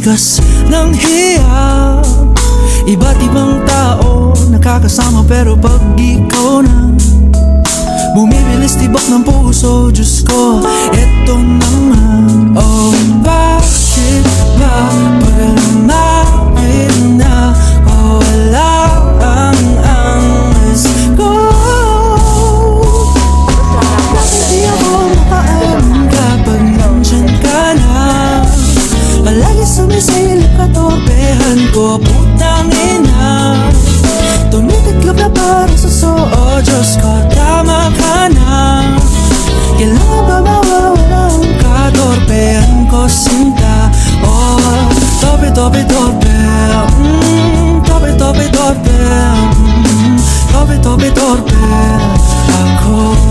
tigas ng hiya. Iba't ibang tao nakakasama, pero pag ikaw na bumibilis tibok ng puso, Diyos ko, eto naman. Oh, bakit ba pag-alamarin na wala ang angas ko? Bakit di ako makaalam kapag nandyan ka na? Palagi sumisilip ka, torpehan ko, putang ina. Tumitiklop na parang suso, oh Diyos ko, tama ka na. Kailangan ba mawawala ang katorpehan ko, sinta? Oh, torpe, torpe, torpe, torpe, torpe, torpe, torpe, torpe, torpe, ako.